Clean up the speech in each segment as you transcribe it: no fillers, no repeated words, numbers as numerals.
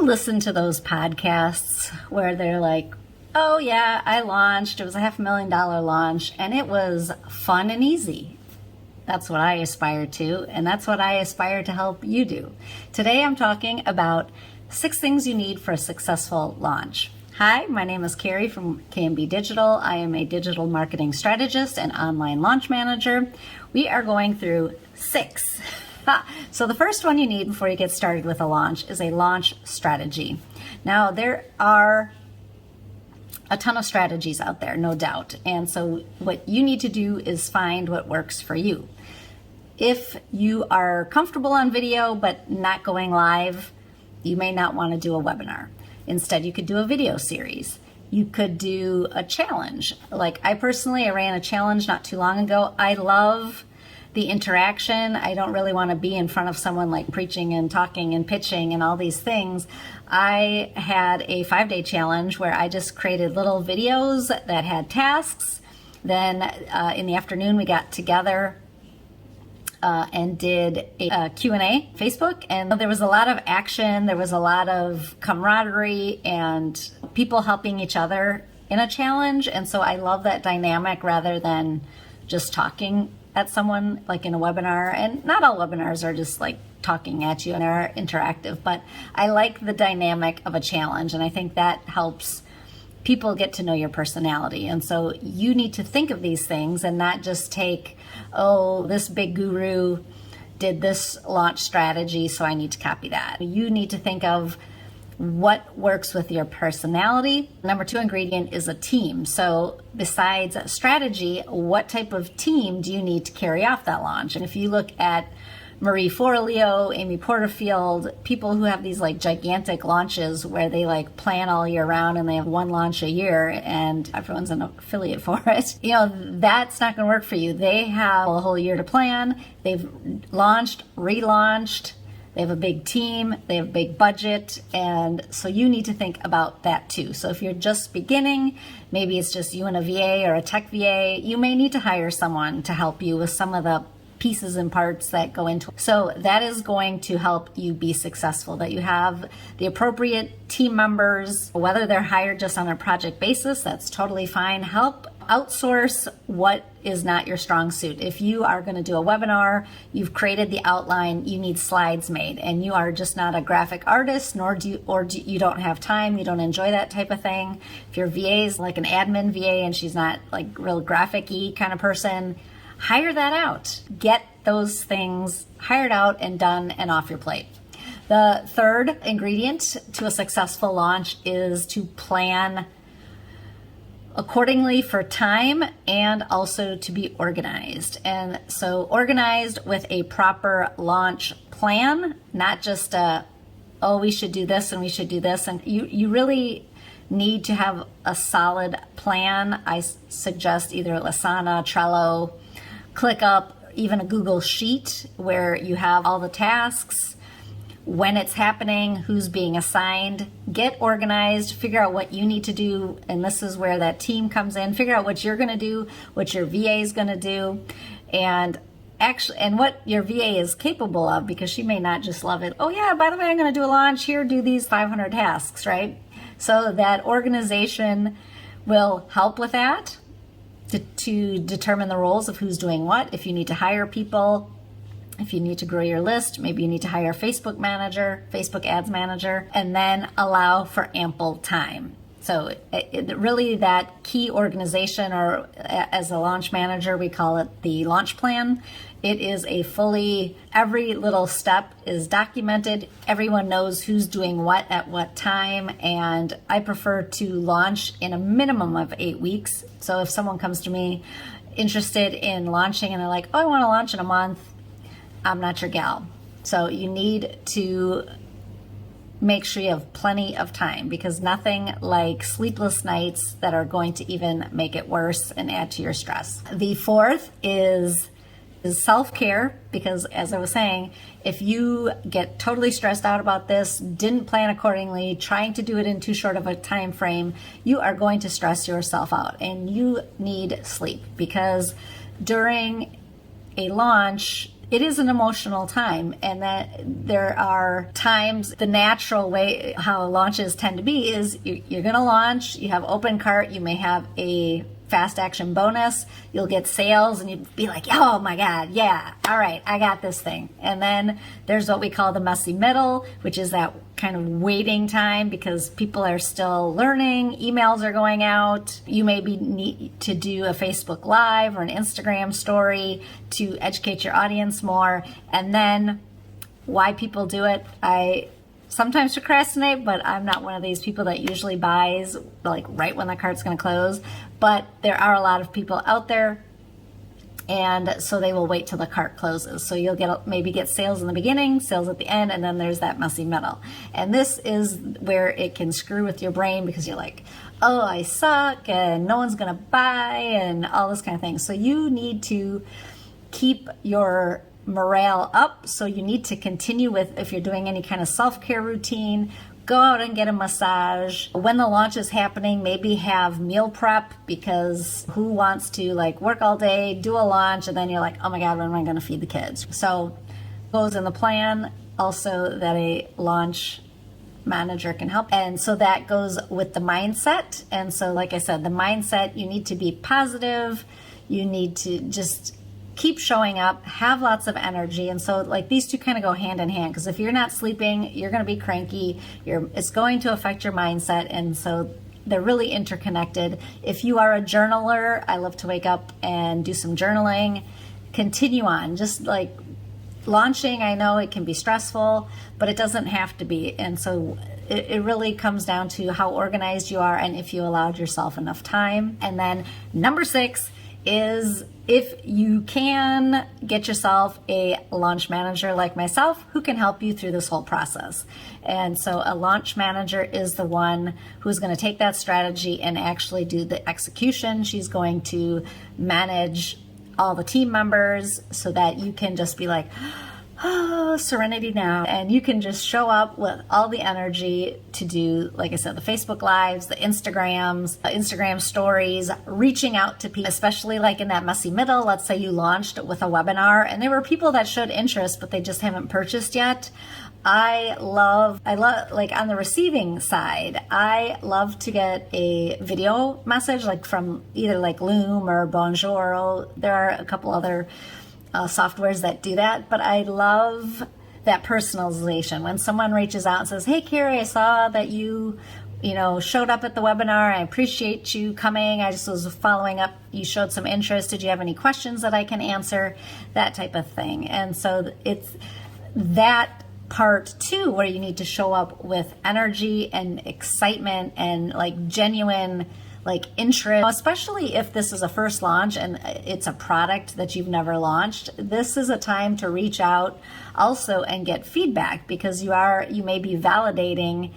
listen to those podcasts where they're like, oh yeah, I launched, it was a $500,000 launch, and it was fun and easy. That's what I aspire to, and that's what I aspire to help you do. Today I'm talking about 6 things you need for a successful launch. Hi, my name is Carrie from KMB Digital. I am a digital marketing strategist and online launch manager. We are going through 6. So the first one you need before you get started with a launch is a launch strategy. Now, there are a ton of strategies out there, no doubt. And so what you need to do is find what works for you. If you are comfortable on video but not going live, you may not want to do a webinar. Instead, you could do a video series. You could do a challenge. Like I ran a challenge not too long ago. I love the interaction. I don't really want to be in front of someone like preaching and talking and pitching and all these things. I had a 5-day challenge where I just created little videos that had tasks. Then in the afternoon, we got together and did a Q&A Facebook, and there was a lot of action, there was a lot of camaraderie and people helping each other in a challenge. And so I love that dynamic rather than just talking at someone like in a webinar. And not all webinars are just like talking at you and they're interactive, but I like the dynamic of a challenge, and I think that helps people get to know your personality. And so you need to think of these things and not just take, oh, this big guru did this launch strategy, so I need to copy that. You need to think of what works with your personality. Number 2 ingredient is a team. So besides strategy, what type of team do you need to carry off that launch? And if you look at Marie Forleo, Amy Porterfield, people who have these like gigantic launches where they like plan all year round and they have one launch a year and everyone's an affiliate for it. That's not going to work for you. They have a whole year to plan. They've launched, relaunched. They have a big team, they have a big budget, and so you need to think about that too. So if you're just beginning, maybe it's just you and a VA or a tech VA, you may need to hire someone to help you with some of the pieces and parts that go into it. So that is going to help you be successful, that you have the appropriate team members, whether they're hired just on a project basis, that's totally fine. Help outsource what is not your strong suit. If you are going to do a webinar, you've created the outline, you need slides made, and you are just not a graphic artist, you don't have time, you don't enjoy that type of thing. If your VA is like an admin VA and she's not like real graphic-y kind of person, hire that out. Get those things hired out and done and off your plate. The third ingredient to a successful launch is to plan accordingly for time and also to be organized. And so organized with a proper launch plan, not just we should do this and we should do this. And you really need to have a solid plan. I suggest either Asana, Trello, ClickUp, even a Google Sheet where you have all the tasks, when it's happening, who's being assigned. Get organized, figure out what you need to do, and this is where that team comes in. Figure out what you're going to do, what your VA is going to do, and what your VA is capable of, because she may not just love it. Oh yeah, by the way, I'm going to do a launch here, do these 500 tasks, right? So that organization will help with that to determine the roles of who's doing what. If you need to hire people, if you need to grow your list, maybe you need to hire a Facebook manager, Facebook ads manager, and then allow for ample time. So really that key organization, or as a launch manager, we call it the launch plan. It is every little step is documented. Everyone knows who's doing what at what time. And I prefer to launch in a minimum of 8 weeks. So if someone comes to me interested in launching and they're like, oh, I want to launch in a month, I'm not your gal. So you need to make sure you have plenty of time, because nothing like sleepless nights that are going to even make it worse and add to your stress. The fourth is self-care, because as I was saying, if you get totally stressed out about this, didn't plan accordingly, trying to do it in too short of a time frame, you are going to stress yourself out, and you need sleep, because during a launch, it is an emotional time, and that there are times, the natural way how launches tend to be is you're going to launch, you have open cart, you may have a fast action bonus, you'll get sales, and you'd be like, oh my God, yeah, all right, I got this thing. And then there's what we call the messy middle, which is that kind of waiting time because people are still learning, emails are going out, you maybe need to do a Facebook Live or an Instagram story to educate your audience more. And then why people do it, I sometimes procrastinate, but I'm not one of these people that usually buys like right when the cart's going to close. But there are a lot of people out there, and so they will wait till the cart closes. So you'll maybe get sales in the beginning, sales at the end, and then there's that messy middle. And this is where it can screw with your brain because you're like, oh, I suck and no one's going to buy and all this kind of thing. So you need to keep your morale up. So you need to continue with, if you're doing any kind of self-care routine, go out and get a massage. When the launch is happening, maybe have meal prep, because who wants to like work all day, do a launch, and then you're like, oh my God, when am I going to feed the kids? So goes in the plan also that a launch manager can help. And so that goes with the mindset. And so like I said, the mindset, you need to be positive. You need to just keep showing up, have lots of energy. And so like these two kind of go hand in hand, because if you're not sleeping, you're going to be cranky. It's going to affect your mindset. And so they're really interconnected. If you are a journaler, I love to wake up and do some journaling. Continue on. Just like launching, I know it can be stressful, but it doesn't have to be. And so it really comes down to how organized you are and if you allowed yourself enough time. And then number 6 is, if you can, get yourself a launch manager like myself who can help you through this whole process. And so a launch manager is the one who's going to take that strategy and actually do the execution. She's going to manage all the team members so that you can just be like, oh, serenity now. And you can just show up with all the energy to do, like I said, the Facebook Lives, the Instagram stories, reaching out to people, especially like in that messy middle. Let's say you launched with a webinar and there were people that showed interest, but they just haven't purchased yet. I love, like on the receiving side, I love to get a video message like from either like Loom or Bonjour. There are a couple other softwares that do that, but I love that personalization. When someone reaches out and says, hey, Carrie, I saw that you showed up at the webinar. I appreciate you coming. I just was following up. You showed some interest. Did you have any questions that I can answer? That type of thing. And so it's that part too, where you need to show up with energy and excitement and like genuine like interest, especially if this is a first launch and it's a product that you've never launched. This is a time to reach out also and get feedback, because you may be validating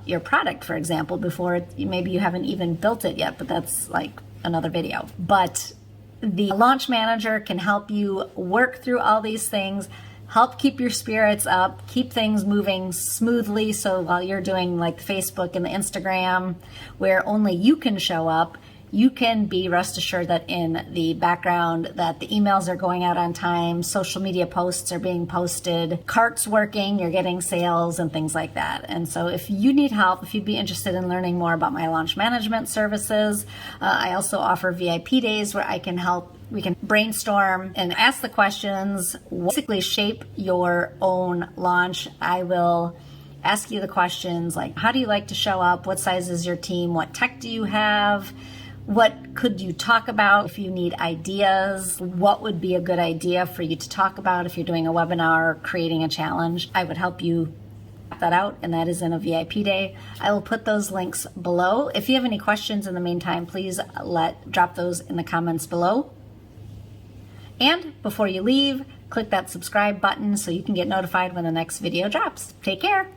your product, for example, before maybe you haven't even built it yet, but that's like another video. But the launch manager can help you work through all these things, help keep your spirits up, keep things moving smoothly. So while you're doing like Facebook and the Instagram, where only you can show up, you can be rest assured that in the background that the emails are going out on time, social media posts are being posted, cart's working, you're getting sales and things like that. And so if you need help, if you'd be interested in learning more about my launch management services, I also offer VIP days where I can help. We can brainstorm and ask the questions, basically shape your own launch. I will ask you the questions like, how do you like to show up? What size is your team? What tech do you have? What could you talk about? If you need ideas, what would be a good idea for you to talk about if you're doing a webinar or creating a challenge? I would help you that out, and that is in a VIP day. I will put those links below. If you have any questions in the meantime, please drop those in the comments below. And before you leave, click that subscribe button so you can get notified when the next video drops. Take care.